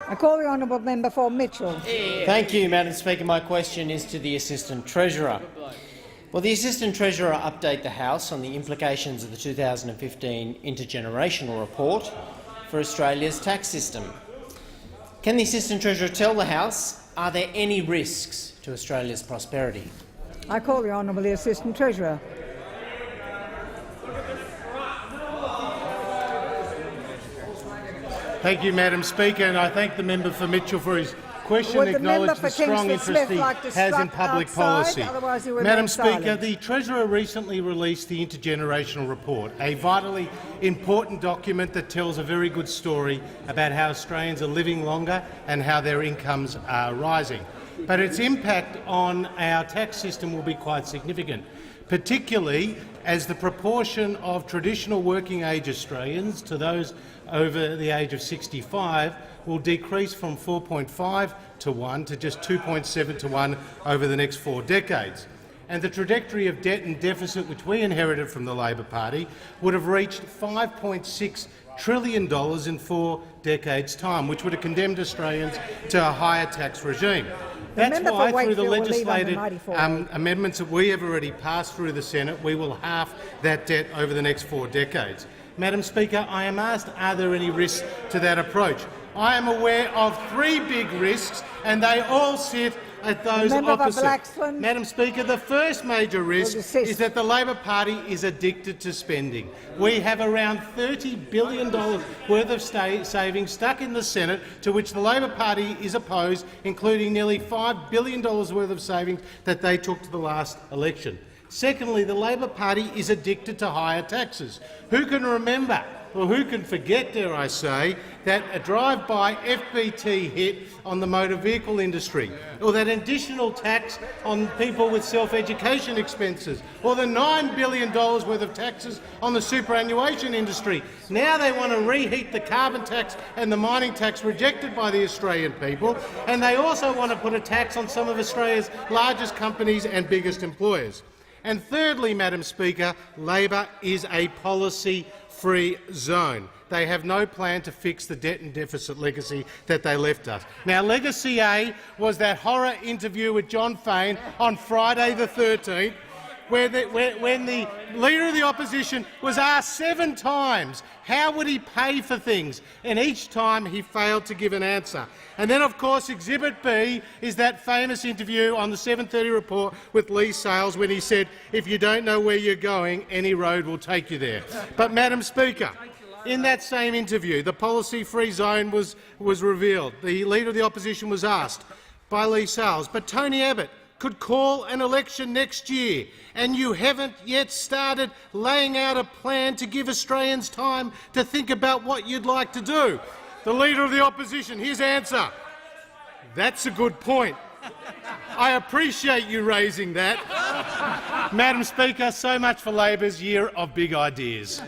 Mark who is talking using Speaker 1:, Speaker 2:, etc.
Speaker 1: I call the honourable member for Mitchell.
Speaker 2: Thank you, Madam Speaker. My question is to the Assistant Treasurer. Will the Assistant Treasurer update the House on the implications of the 2015 Intergenerational Report for Australia's tax system? Can the Assistant Treasurer tell the House, are there any risks to Australia's prosperity?
Speaker 1: I call the honourable Assistant Treasurer.
Speaker 3: Thank you, Madam Speaker, and I thank the member for Mitchell for his question and acknowledge the strong interest he has in public policy. Madam Speaker, the Treasurer recently released the Intergenerational Report, a vitally important document that tells a very good story about how Australians are living longer and how their incomes are rising. But its impact on our tax system will be quite significant, particularly as the proportion of traditional working-age Australians to those over the age of 65 will decrease from 4.5 to 1 to just 2.7 to 1 over the next 4 decades. And the trajectory of debt and deficit which we inherited from the Labor Party would have reached $5.6 trillion in 4 decades' time, which would have condemned Australians to a higher tax regime. That's why, through the legislated amendments that we have already passed through the Senate, we will halve that debt over the next 4 decades. Madam Speaker, I am asked, are there any risks to that approach? I am aware of 3 big risks, and they all sit at those opposite. Madam Speaker, the first major risk is that the Labor Party is addicted to spending. We have around $30 billion worth of savings stuck in the Senate, to which the Labor Party is opposed, including nearly $5 billion worth of savings that they took to the last election. Secondly, the Labor Party is addicted to higher taxes. Who can remember, or who can forget, dare I say, that a drive-by FBT hit on the motor vehicle industry, or that additional tax on people with self-education expenses, or the $9 billion worth of taxes on the superannuation industry. Now they want to reheat the carbon tax and the mining tax rejected by the Australian people, and they also want to put a tax on some of Australia's largest companies and biggest employers. And thirdly, Madam Speaker, Labor is a policy-free zone. They have no plan to fix the debt and deficit legacy that they left us. Now, Legacy A was that horror interview with John Fain on Friday the 13th, when the Leader of the Opposition was asked 7 times how would he pay for things, and each time he failed to give an answer. And then, of course, Exhibit B is that famous interview on the 7:30 report with Lee Sales when he said, if you don't know where you're going, any road will take you there. But, Madam Speaker, in that same interview, the policy-free zone was revealed. The Leader of the Opposition was asked by Lee Sales, but Tony Abbott could call an election next year, and you haven't yet started laying out a plan to give Australians time to think about what you'd like to do. The Leader of the Opposition, his answer: that's a good point. I appreciate you raising that. Madam Speaker, so much for Labor's year of big ideas.